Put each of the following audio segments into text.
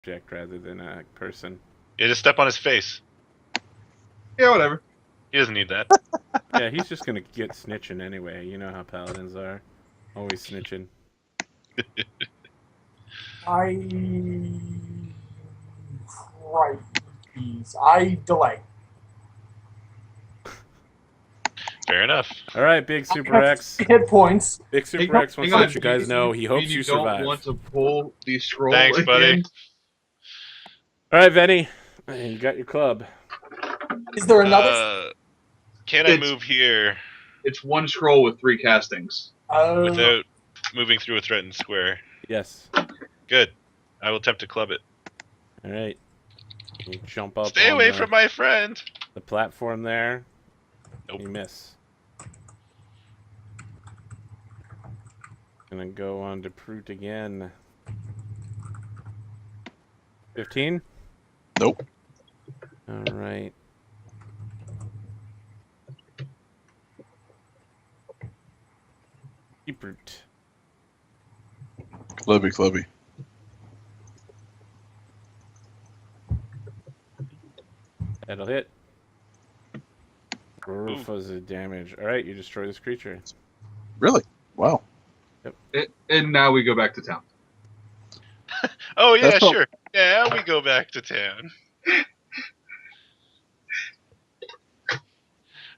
object rather than a person. Yeah, just step on his face. Yeah, whatever. He doesn't need that. Yeah, he's just gonna get snitching anyway. You know how paladins are. Always snitching. I delay. Fair enough. All right, Big Super I have X. hit points. Big Super X wants to let you guys know he hopes you survive. Don't want to pull the scroll Thanks, again. buddy. All right, Veni, you got your club. Is there another? Can I move here It's one scroll with 3 castings. without moving through a threatened square? Yes. Good. I will attempt to club it. All right. You jump up. Stay on away from my friend. the platform there. Nope. You miss. Gonna go on to Proot again. 15? Nope. All right. Proot. Clubby. That'll hit. Fuzz of damage. All right, you destroy this creature. Really? Wow. And now we go back to town. Oh yeah, That's all- sure. Yeah, we go back to town. I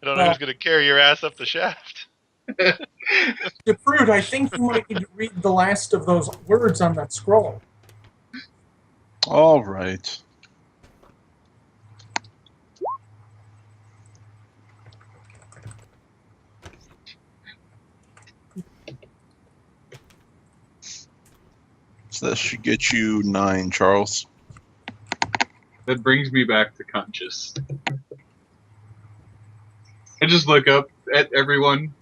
don't know who's gonna carry your ass up the shaft. DePrude, I think you might need to read the last of those words on that scroll. All right. So that should get you 9, Charles. That brings me back to conscious. I just look up at everyone,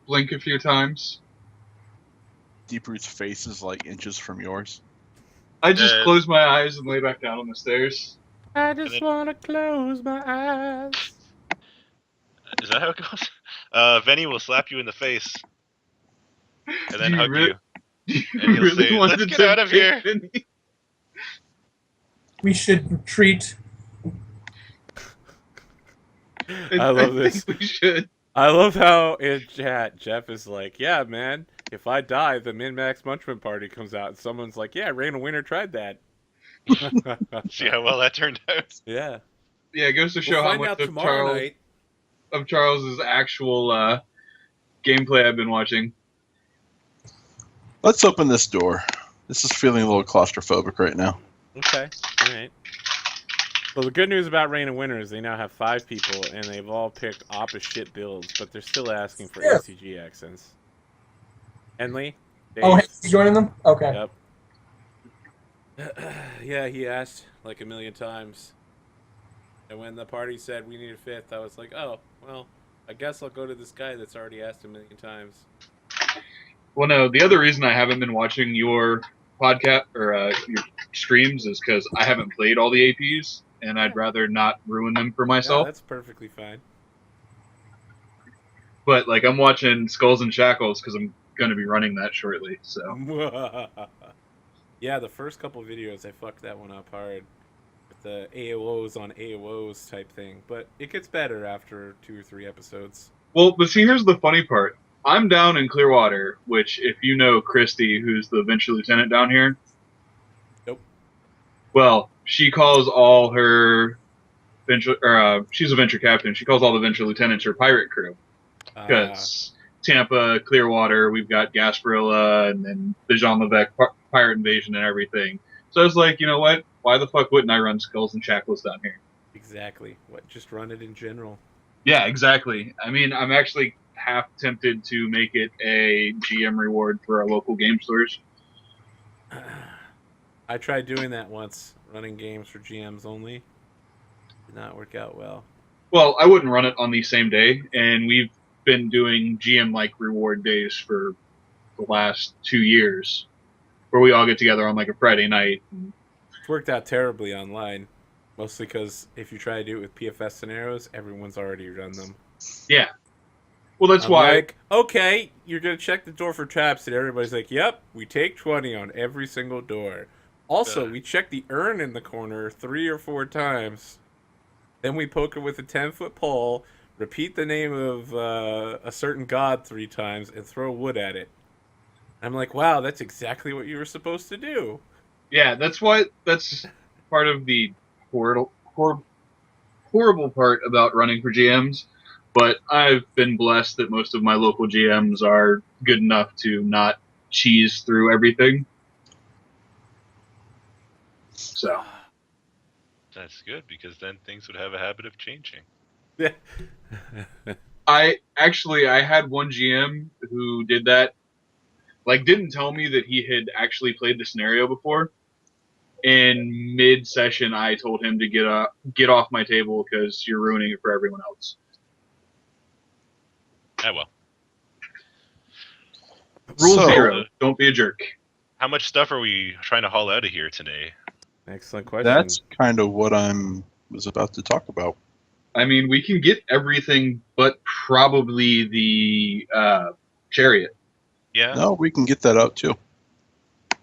blink a few times. Deeproot's face is like inches from yours. I just close my eyes and lay back down on the stairs. I just want to close my eyes. Is that how it goes? Veni will slap you in the face and then hug you. Do you And he'll really say, want "Let's to get out of here." We should retreat. I love this. Think we should. I love how in chat Jeff is like, yeah, man, if I die, the Min-Max Munchman Party comes out. And someone's like, yeah, Rain and Winter tried that. See how well that turned out. Yeah. Yeah, it goes to show We'll how find much out of tomorrow night. Charles's actual gameplay I've been watching. Let's open this door. This is feeling a little claustrophobic right now. Okay. All right. Well, the good news about Rain and Winter is they now have 5 people, and they've all picked opposite builds, but they're still asking for ACG accents. Henley? Dave? Oh, hey, you joining them? Okay. Yep. Yeah, he asked like a million times. And when the party said we need a 5th, I was like, oh, well, I guess I'll go to this guy that's already asked a million times. Well, no, the other reason I haven't been watching your podcast or your streams is because I haven't played all the APs, and I'd rather not ruin them for myself. Yeah, that's perfectly fine. But like, I'm watching Skulls and Shackles because I'm going to be running that shortly. So Yeah, the first couple videos I fucked that one up hard with the AOs on AOs type thing, but it gets better after 2 or 3 episodes. well, but see, here's the funny part. I'm down in Clearwater, which, if you know Christy, who's the venture lieutenant down here. Nope. Well, she calls all her venture, she's a venture captain. She calls all the venture lieutenants her pirate crew. Because Tampa, Clearwater, we've got Gasparilla, and then the Jean Levesque pirate invasion and everything. So I was like, you know what? Why the fuck wouldn't I run Skulls and Shackles down here? Exactly. What? Just run it in general. Yeah, exactly. I mean, I'm actually half tempted to make it a GM reward for our local game stores. I tried doing that once, running games for GMs only. Did not work out well. Well, I wouldn't run it on the same day, and we've been doing GM-like reward days for the last 2 years, where we all get together on like a Friday night. It's worked out terribly online, mostly because if you try to do it with PFS scenarios, everyone's already done them. Yeah. Well, that's I'm why. like, okay, you're going to check the door for traps, and everybody's like, yep, we take 20 on every single door. Also, we check the urn in the corner 3 or 4 times. Then we poke it with a 10-foot pole, repeat the name of a certain god 3 times, and throw wood at it. I'm like, wow, that's exactly what you were supposed to do. Yeah, that's part of the horrible part about running for GMs. But I've been blessed that most of my local GMs are good enough to not cheese through everything. So That's good, because then things would have a habit of changing. Yeah. I had one GM who did that. Like, didn't tell me that he had actually played the scenario before. In mid-session, I told him to get off my table because you're ruining it for everyone else. Ah, well. Rule So- 0: don't be a jerk. How much stuff are we trying to haul out of here today? Excellent question. That's kind of what was about to talk about. I mean, we can get everything, but probably the chariot. Yeah? No, we can get that out too.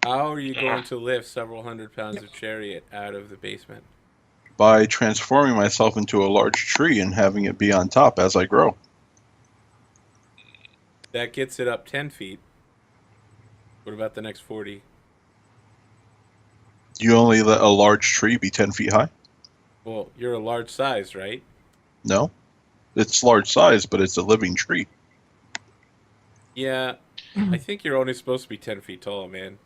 How are you going to lift several hundred pounds of chariot out of the basement? By transforming myself into a large tree and having it be on top as I grow. That gets it up 10 feet. What about the next 40? You only let a large tree be 10 feet high? Well, you're a large size, right? No. It's large size, but it's a living tree. Yeah, I think you're only supposed to be 10 feet tall, man.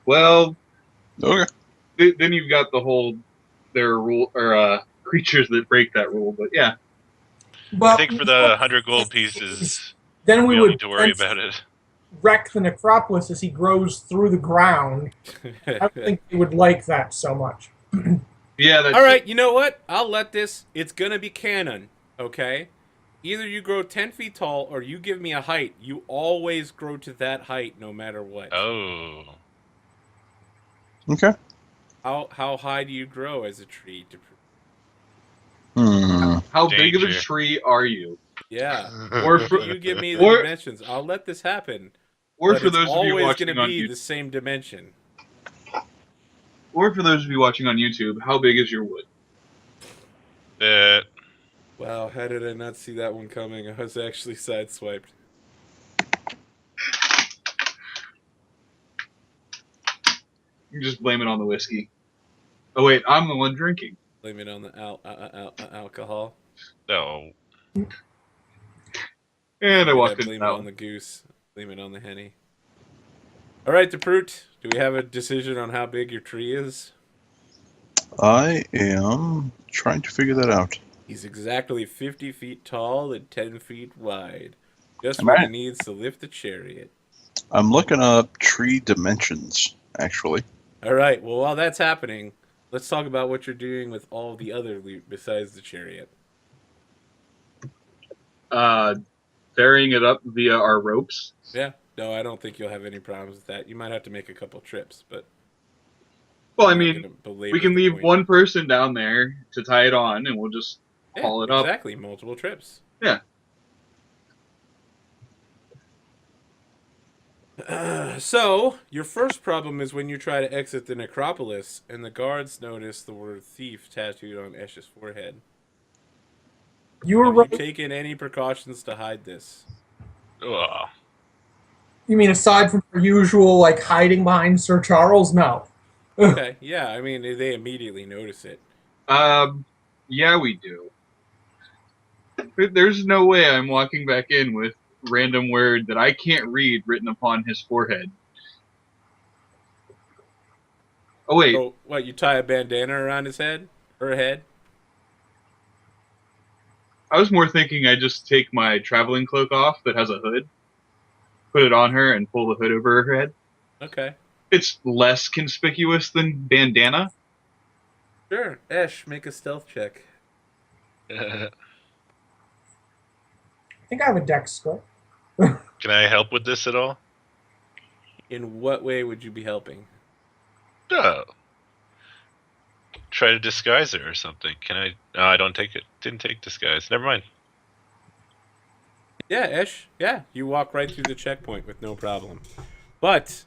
Well, Okay. then you've got the whole there are creatures that break that rule. But yeah, But I think for the 100 gold pieces, then we we don't would need to worry about it. wreck the necropolis as he grows through the ground. I don't think they would like that so much. yeah. That's All right, you know what? I'll let this. It's going to be canon, okay? Either you grow 10 feet tall or you give me a height. You always grow to that height no matter what. Oh. Okay. How high do you grow as a tree? How big of a Danger. tree are you? Yeah. Or for You give me the or- dimensions. I'll let this happen. or But for it's those of you always watching going to on be YouTube, the same dimension. or for those of you watching on YouTube, how big is your wood? Wow, how did I not see that one coming? I was actually sideswiped. You just blame it on the whiskey. Oh wait, I'm the one drinking. Blame it on the alcohol. No. And I walked Blame into it that on one. the goose. Blame it on the henny. All right, DeProot, do we have a decision on how big your tree is? I am trying to figure that out. He's exactly 50 feet tall and 10 feet wide. Just Am what he I- needs to lift the chariot. I'm looking up tree dimensions, actually. All right, well, while that's happening, let's talk about what you're doing with all the other loot besides the chariot. Ferrying it up via our ropes. Yeah, no, I don't think you'll have any problems with that. You might have to make a couple trips, but... Well, I I'm not mean, gonna belabor we can the leave point. one person down there to tie it on, and we'll just Yeah, haul it up. exactly, multiple trips. Yeah. So, your first problem is when you try to exit the necropolis and the guards notice the word thief tattooed on Esh's forehead. You were Have right. you taken any precautions to hide this? Ugh. You mean aside from your usual like hiding behind Sir Charles? No. Okay, yeah, I mean, they immediately notice it. Yeah, we do. There's no way I'm walking back in with random word that I can't read written upon his forehead. Oh wait, Oh, what, you tie a bandana around his head? Her head? I was more thinking I just take my traveling cloak off that has a hood, put it on her, and pull the hood over her head. Okay. It's less conspicuous than bandana. Sure. Esh, make a stealth check. I think I have a dex score. Can I help with this at all? In what way would you be helping? No. Try to disguise her or something. Can I? No, I don't take it. Didn't take disguise. Never mind. Yeah, Esh. Yeah, you walk right through the checkpoint with no problem. But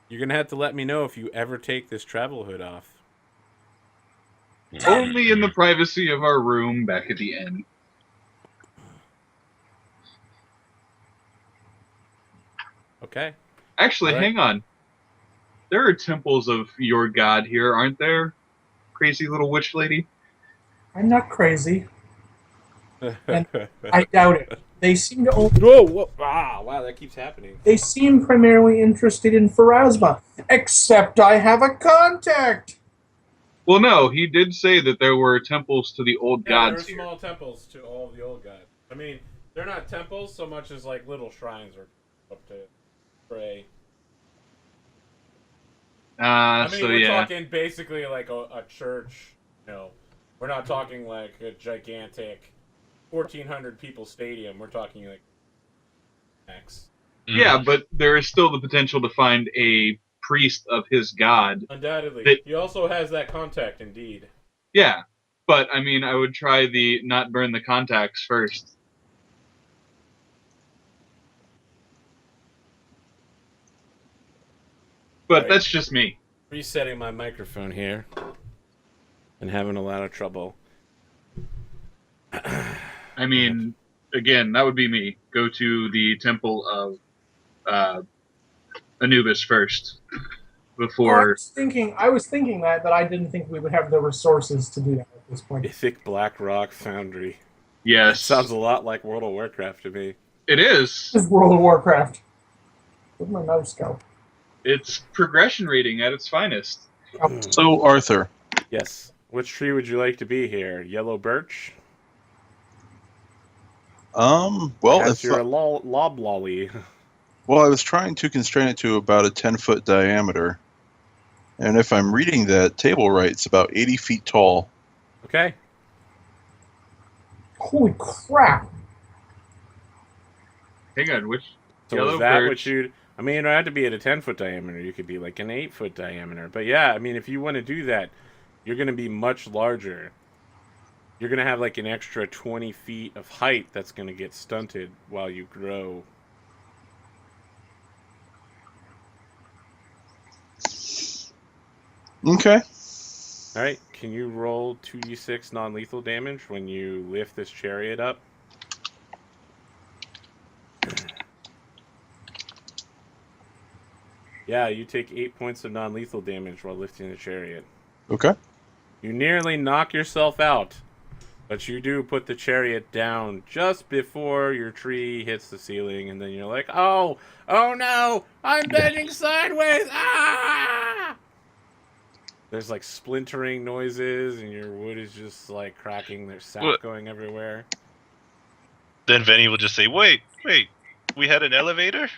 You're gonna have to let me know if you ever take this travel hood off. Only in the privacy of our room back at the end. Okay. Actually, All right. hang on. There are temples of your god here, aren't there? Crazy little witch lady. I'm not crazy. And I doubt it. They seem to only, Whoa! Wow, that keeps happening. they seem primarily interested in Pharasma. Except I have a contact. Well, no, he did say that there were temples to the old Yeah, there are gods here. small temples to all the old gods. I mean, they're not temples so much as like little shrines or up to pray. I mean, So we're yeah. talking basically like a church. You know, we're not talking like a gigantic 1,400 people stadium. We're talking like max. Yeah, but there is still the potential to find a priest of his god. Undoubtedly, he also has that contact. Indeed. Yeah, but I mean, I would try the not burn the contacts first. But Right. that's just me. Resetting my microphone here and having a lot of trouble. I mean, again, that would be me. Go to the temple of Anubis first before. I was thinking that, but I didn't think we would have the resources to do that at this point. Mythic Black Rock Foundry. Yes, Sounds a lot like World of Warcraft to me. it is. This is World of Warcraft. Where'd my mouse go? It's progression rating at its finest. So, Arthur, Yes. Which tree would you like to be here? Yellow birch? well, Perhaps if you're a loblolly. well, I was trying to constrain it to about a 10-foot diameter, and if I'm reading that table right, it's about 80 feet tall. Okay. Holy crap! Hang on, which So Yellow is that birch. what you'd... I mean, it would have to be at a 10-foot diameter. You could be like an 8-foot diameter. But yeah, I mean, if you want to do that, you're going to be much larger. You're going to have like an extra 20 feet of height that's going to get stunted while you grow. Okay. All right, can you roll 2d6 non-lethal damage when you lift this chariot up? Yeah, you take 8 points of non-lethal damage while lifting the chariot. Okay. You nearly knock yourself out, but you do put the chariot down just before your tree hits the ceiling, and then you're like, oh no, I'm bending sideways, ah! There's like splintering noises, and your wood is just like cracking, there's sap What? going everywhere. Then Veni will just say, wait, we had an elevator?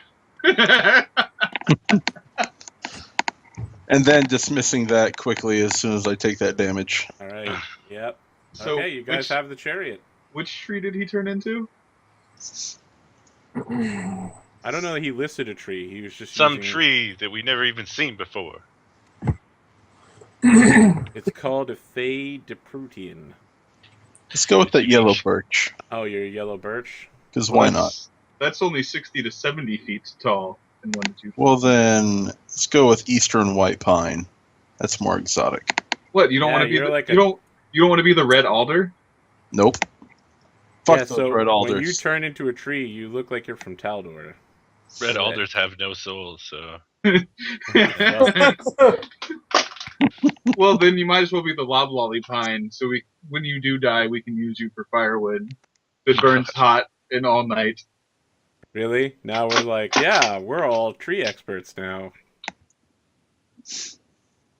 And then dismissing that quickly as soon as I take that damage. Alright, yep. So Okay, you guys have the chariot. which tree did he turn into? I don't know that he listed a tree, he was just Some using... tree that we never even seen before. It's called a Fey Deprutian. Let's go with that yellow birch, Oh, you're a yellow birch? because why not? That's only 60 to 70 feet tall in 1 to 2. Well, then let's go with eastern white pine. That's more exotic. What, you don't Yeah, want to be you're the, like you don't want to be the red alder? Nope. Fuck Yeah, those so red alders. when you turn into a tree, you look like you're from Taldor. Red Okay. alders have no souls, so... Well, then you might as well be the loblolly pine. So when you do die, we can use you for firewood. That burns hot and all night. Really? Now we're like, yeah, we're all tree experts now.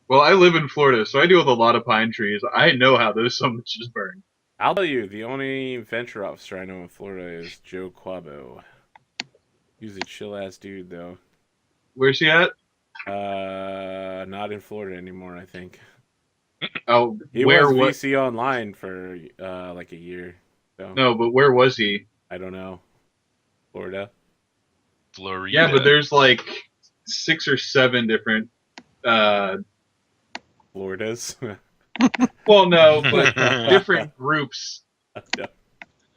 Well, I live in Florida, so I deal with a lot of pine trees. I know how those bitches burn. I'll tell you, the only venture officer I know in Florida is Joe Quabo. He's a chill-ass dude, though. Where's he at? Not in Florida anymore, I think. Oh, He where was was? VC Online for, like a year. So, No, but where was he? I don't know. Florida? Florida. Yeah, but there's like 6 or 7 different. Floridas? Well, no, but different groups. No.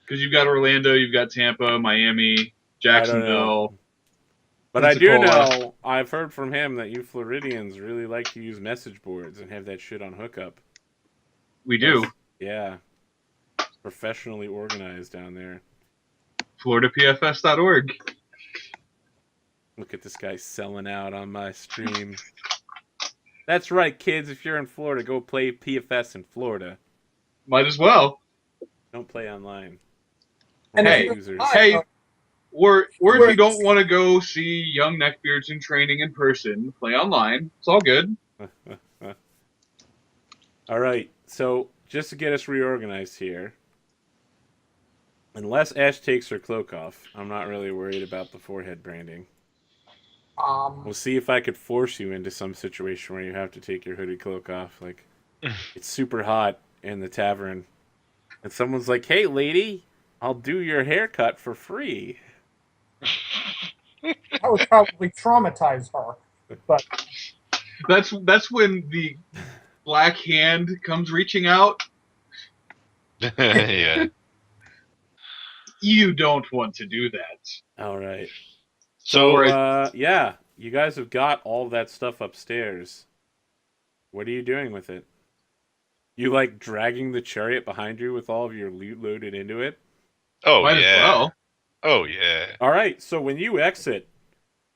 Because you've got Orlando, you've got Tampa, Miami, Jacksonville. But I do Pensacola. know, I've heard from him that you Floridians really like to use message boards and have that shit on hookup. We do. Yeah. Professionally organized down there. FloridaPFS.org. Look at this guy selling out on my stream. That's right, kids. If you're in Florida, go play PFS in Florida. Might as well. Don't play online. And Hey, Losers. hey, or if you don't Where- want to go see young neckbeards in training in person, play online. It's all good. All right. So just to get us reorganized here, unless Ash takes her cloak off, I'm not really worried about the forehead branding. We'll see if I could force you into some situation where you have to take your hooded cloak off. Like, it's super hot in the tavern, and someone's like, "Hey, lady, I'll do your haircut for free." I would probably traumatize her. But That's when the black hand comes reaching out. Yeah. You don't want to do that. All right. So, Yeah, you guys have got all that stuff upstairs. What are you doing with it? You like dragging the chariot behind you with all of your loot loaded into it? oh Might as yeah. well. Oh yeah. All right, so when you exit,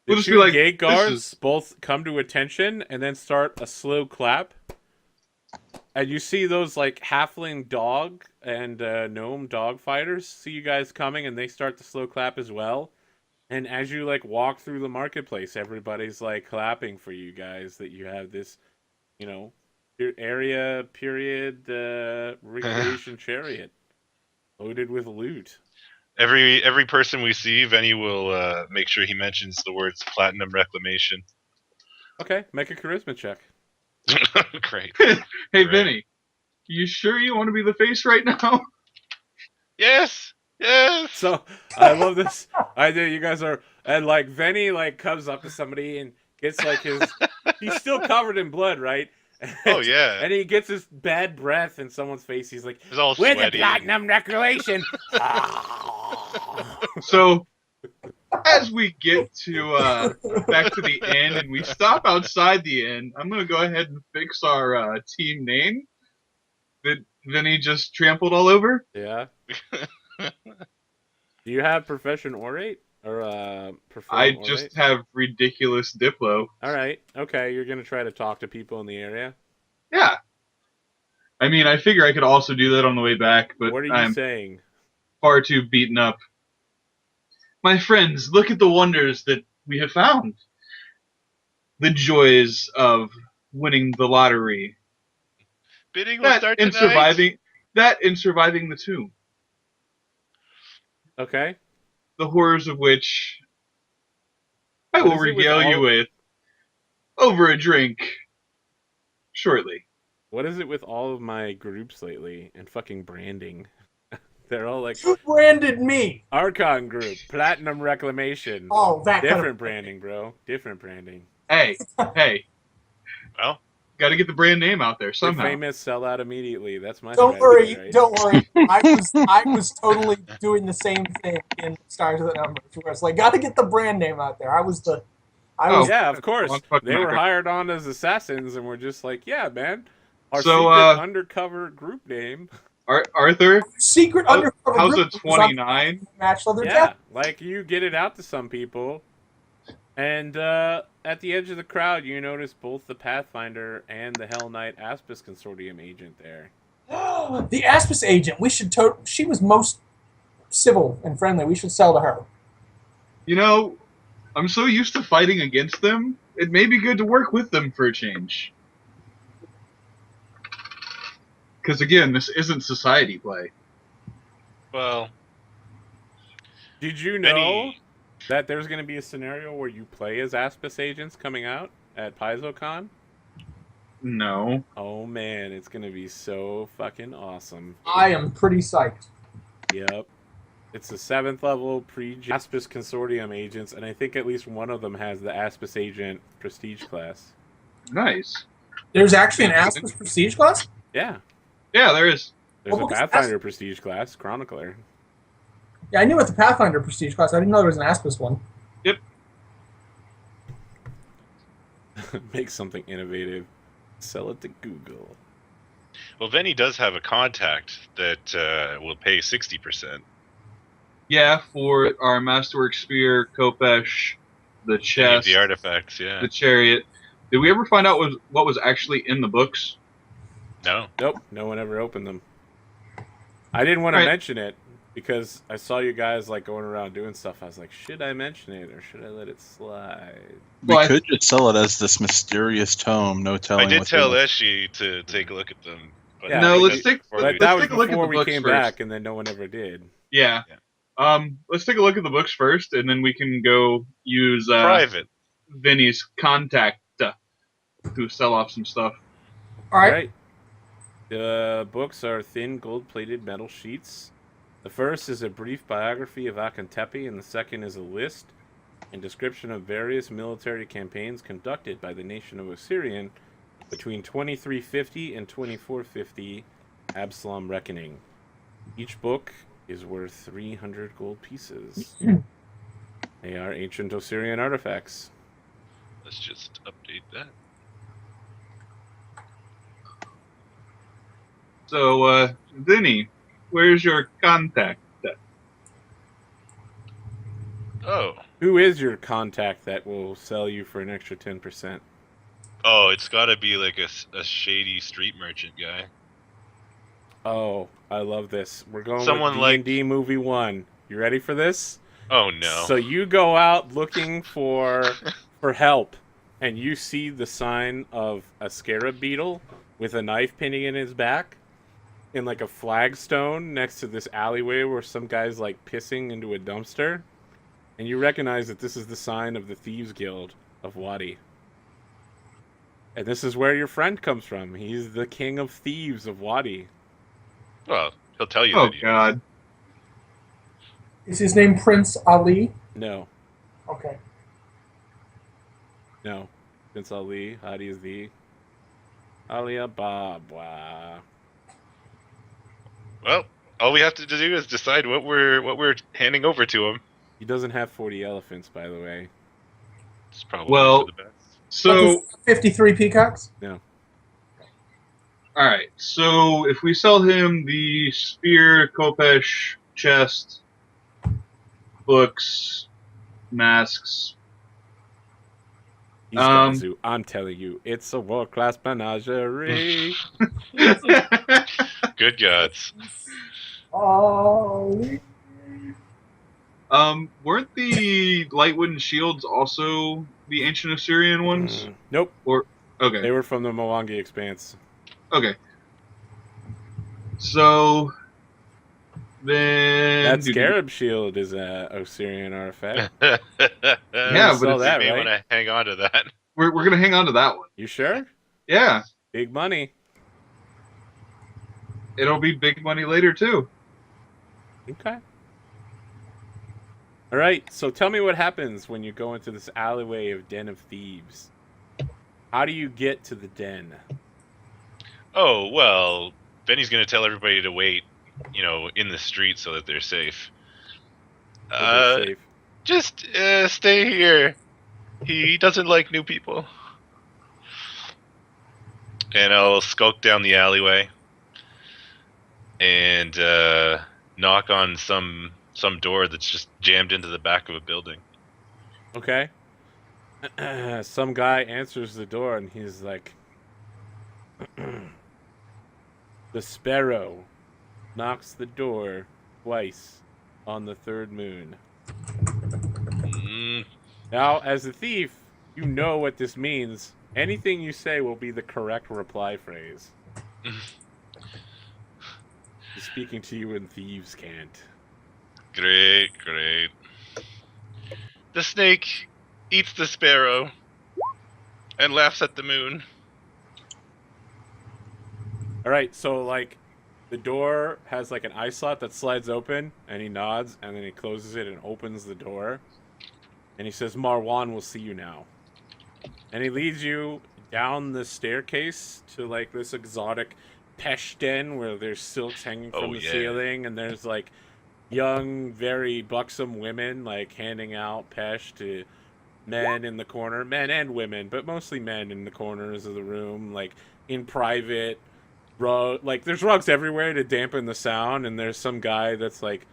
the We'll just be two like, gate "This guards is-" both come to attention and then start a slow clap. And you see those like halfling dog and gnome dog fighters see you guys coming, and they start the slow clap as well. And as you like walk through the marketplace, everybody's like clapping for you guys that you have this, you know, area period recreation chariot loaded with loot. Every person we see, Veni will make sure he mentions the words platinum reclamation. Okay, make a charisma check. Great. Hey, Right. Vinny, you sure you want to be the face right now? Yes. Yes. So I love this idea. You guys are, and like Veni like comes up to somebody and gets like he's still covered in blood, right? Oh yeah. And he gets his bad breath in someone's face. He's like, It's all "With the sweaty. platinum reclamation." So, as we get to back to the inn and we stop outside the inn, I'm gonna go ahead and fix our team name that Vinny just trampled all over. Yeah. Do you have profession orate or perform I orate? just have ridiculous Diplo. All right. Okay, you're gonna try to talk to people in the area. Yeah. I mean, I figure I could also do that on the way back, but What are you I'm saying? far too beaten up. My friends, look at the wonders that we have found. The joys of winning the lottery. Bidding will That start and tonight. surviving the tomb. Okay. The horrors of which I What will is it with regale you all- with over a drink shortly. What is it with all of my groups lately and fucking branding? They're all like you branded me. Archon Group, Platinum Reclamation. Oh, that kind Different of branding, bro. Different branding. Hey, hey, Well, got to get the brand name out there The somehow. famous sell out immediately. That's my Don't strategy, worry, right? don't worry. I was totally doing the same thing in Stars of the Numbers, where it's like, gotta get the brand name out there. I was Oh. Yeah, of course. Long fucking They were record. hired on as assassins and were just like, yeah, man. Our So, secret undercover group name. Arthur, secret undercover how's a group was on 29? Match leather Yeah, jacket. like you get it out to some people. And at the edge of the crowd, you notice both the Pathfinder and the Hell Knight Aspis Consortium agent there. The Aspis agent. We should. She was most civil and friendly. We should sell to her. You know, I'm so used to fighting against them, it may be good to work with them for a change. Because again, this isn't society play. well, Did you know Veni. that there's going to be a scenario where you play as Aspis agents coming out at PaizoCon? No. Oh man, it's going to be so fucking awesome. I am pretty psyched. Yep. It's a 7th level pre-Aspis Consortium agents, and I think at least one of them has the Aspis Agent Prestige class. Nice. There's actually an Aspis Prestige class? Yeah. Yeah, there is. There's Well, a because Pathfinder Prestige class, Chronicler. Yeah, I knew about the Pathfinder Prestige class. I didn't know there was an Aspis one. Make something innovative. Sell it to Google. Well, Veni does have a contact that will pay 60%. Yeah, for our Masterwork Spear, Kopesh, the Any of chest, the artifacts, yeah. the chariot. Did we ever find out what was actually in the books? No. Nope, no one ever opened them. I didn't want to Right. mention it because I saw you guys like going around doing stuff. I was like, should I mention it or should I let it slide? We Well, could just sell it as this mysterious tome, no telling I did what's tell in it. Eshi to take a look at them. But Yeah, No, but let's you- take before But we- that let's was take a look at before the we books came first. back, and then no one ever did. Yeah. Let's take a look at the books first, and then we can go use private. Vinny's contact to sell off some stuff. All All right. right. The books are thin gold-plated metal sheets. The first is a brief biography of Akentepe, and the second is a list and description of various military campaigns conducted by the nation of Osirian between 2350 and 2450 Absalom Reckoning. Each book is worth 300 gold pieces. They are ancient Osirian artifacts. Let's just update that. So, Vinny, where's your contact? Oh. Who is your contact that will sell you for an extra 10%? Oh, it's got to be like a shady street merchant guy. Oh, I love this. We're going Someone with like- D&D Movie 1. You ready for this? Oh no. So you go out looking for help, and you see the sign of a scarab beetle with a knife pinning in his back in like a flagstone next to this alleyway where some guy's like pissing into a dumpster. And you recognize that this is the sign of the Thieves Guild of Wadi. And this is where your friend comes from. He's the king of thieves of Wadi. Well, he'll tell you Oh that he is. God. Is his name Prince Ali? No, Okay. no. Prince Ali, Hadi is the Alibaba. Well, all we have to do is decide what we're handing over to him. He doesn't have 40 elephants, by the way. It's probably Well- for the best. So, 53 peacocks? all right. So, if we sell him the spear, Kopesh, chest, books, masks. He's got a zoo. I'm telling you, it's a world-class menagerie. Good gods. Ali. Weren't the light wooden shields also the ancient Assyrian ones? Nope, Okay. they were from the Mwangi Expanse. Okay. So then That scarab shield is a Osirian artifact. Yeah, but saw it's, that, you may right? want to hang on to that. we're gonna hang on to that one. You sure? Yeah, Big money. it'll be big money later too. Okay. All right, so tell me what happens when you go into this alleyway of Den of Thieves. How do you get to the den? Oh, well, Benny's going to tell everybody to wait, in the street so that they're safe. So they're safe. Just stay here. He doesn't like new people. And I'll skulk down the alleyway and knock on some door that's just jammed into the back of a building. Okay. Some guy answers the door and he's like, the sparrow knocks the door twice on the third moon. Now, as a thief, you know what this means. Anything you say will be the correct reply phrase. He's speaking to you in thieves' cant. Great. The snake eats the sparrow and laughs at the moon. All right, so like the door has like an eye slot that slides open, and he nods, and then he closes it and opens the door, and he says, "Marwan will see you now," and he leads you down the staircase to like this exotic pesh den where there's silks hanging from the ceiling, and there's like young, very buxom women like handing out pesh to men in the corner, men and women, but mostly men in the corners of the room, like in private. Like there's rugs everywhere to dampen the sound, and there's some guy that's like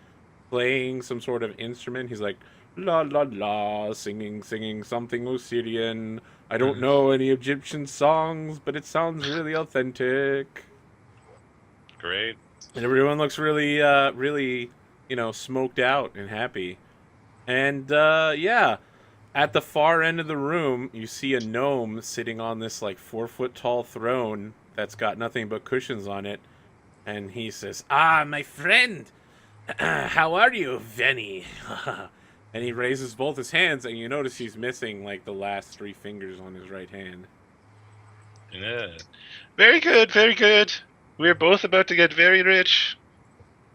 playing some sort of instrument. He's like la la la, singing something Osirian. I don't know any Egyptian songs, but it sounds really authentic. Great. And everyone looks really, really, smoked out and happy. And yeah, at the far end of the room, you see a gnome sitting on this like 4-foot tall throne that's got nothing but cushions on it. And he says, "Ah, my friend, how are you, Veni?" And he raises both his hands, and you notice he's missing like the last 3 fingers on his right hand. Yeah. Very good, very good. We're both about to get very rich.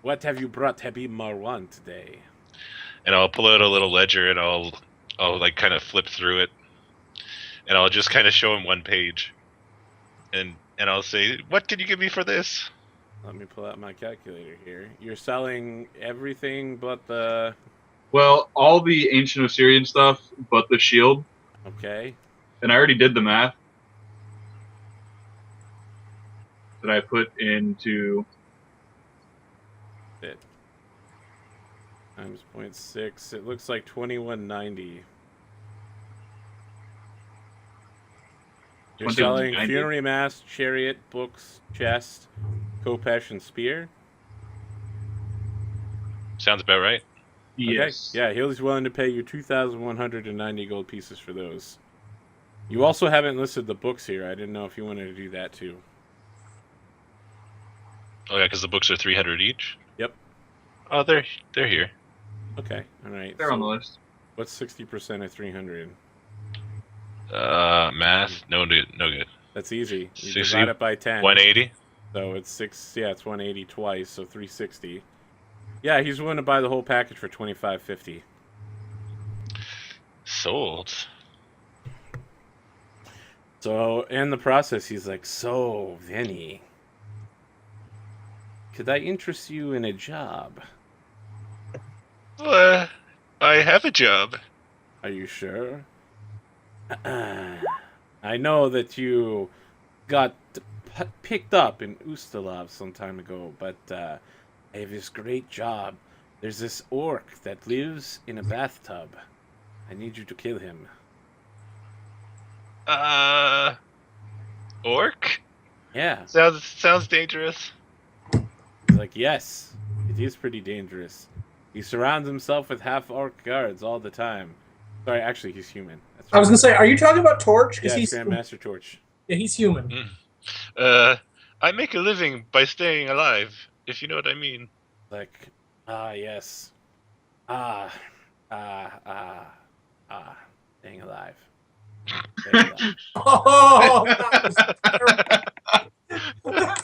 What have you brought Habib Marwan today? And I'll pull out a little ledger and I'll like kind of flip through it. And I'll just kind of show him one page. And I'll say, "What can you give me for this?" Let me pull out my calculator here. You're selling everything but the... Well, all the ancient Osirian stuff, but the shield. Okay. And I already did the math that I put into... It. Times 0.6. It looks like 2190. You're selling 2190. funerary mask, chariot, books, chest, khopesh, and spear? Sounds about right. Yes. Okay. Yeah, he's willing to pay you 2,190 gold pieces for those. You also haven't listed the books here. I didn't know if you wanted to do that too. Oh yeah, because the books are 300 each. Yep. Oh, they're here. Okay. All right. They're on the list. What's 60% of 300? Math, no good. That's easy. You 60, divide it by 10. 180. So it's 6. Yeah, it's 180 twice, so 360. Yeah, he's willing to buy the whole package for 25.50. Sold. So in the process, he's like, "So, Veni, could I interest you in a job? I have a job. Are you sure? I know that you got picked up in Ustalav some time ago, but I have this great job. There's this orc that lives in a bathtub. I need you to kill him." Orc? Yeah. Sounds dangerous. He's like, "Yes, it is pretty dangerous. He surrounds himself with half-orc guards all the time." Sorry, actually, he's human. That's I was gonna say, are you talking about Torch? Yeah, He's Grandmaster Torch. yeah, he's human. I make a living by staying alive, if you know what I mean. Like, yes. Staying alive. Staying alive. Oh, that was terrible.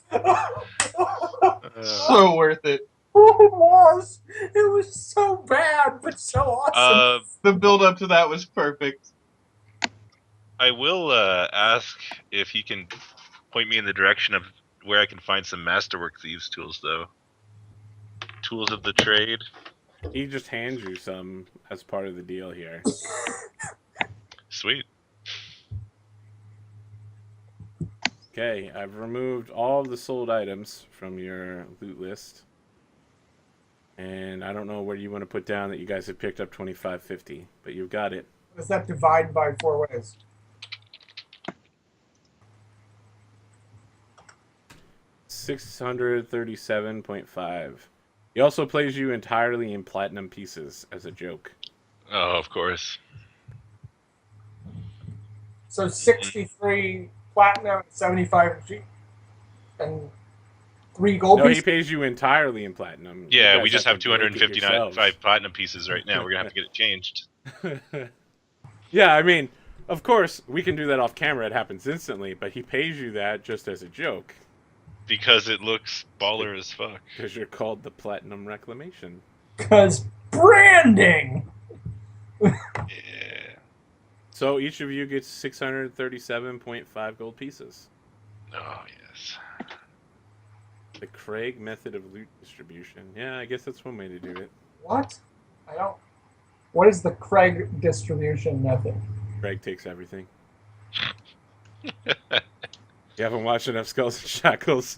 So worth it. It was. It was so bad, but so awesome. The build up to that was perfect. I will ask if he can point me in the direction of where I can find some Masterwork Thieves tools, though. Tools of the trade. He just hands you some as part of the deal here. Sweet. Okay, I've removed all of the sold items from your loot list. And I don't know where you want to put down that you guys have picked up 25.50, but you've got it. Does that divide by 4 ways? $637.5. He also plays you entirely in platinum pieces as a joke. Oh, of course. So 63 platinum, 75 G, and 3 gold No, he pieces. pays you entirely in platinum. Yeah, You we guys just have to break it 259 yourselves. platinum pieces right now. We're gonna have to get it changed. Yeah, I mean, of course, we can do that off camera. It happens instantly, but he pays you that just as a joke. Because it looks baller as fuck. Because you're called the Platinum Reclamation. Because branding! Yeah. So each of you gets 637.5 gold pieces. Oh, yes. The Craig method of loot distribution. Yeah, I guess that's one way to do it. What? I don't... What is the Craig distribution method? Greg takes everything. You haven't watched enough Skulls and Shackles.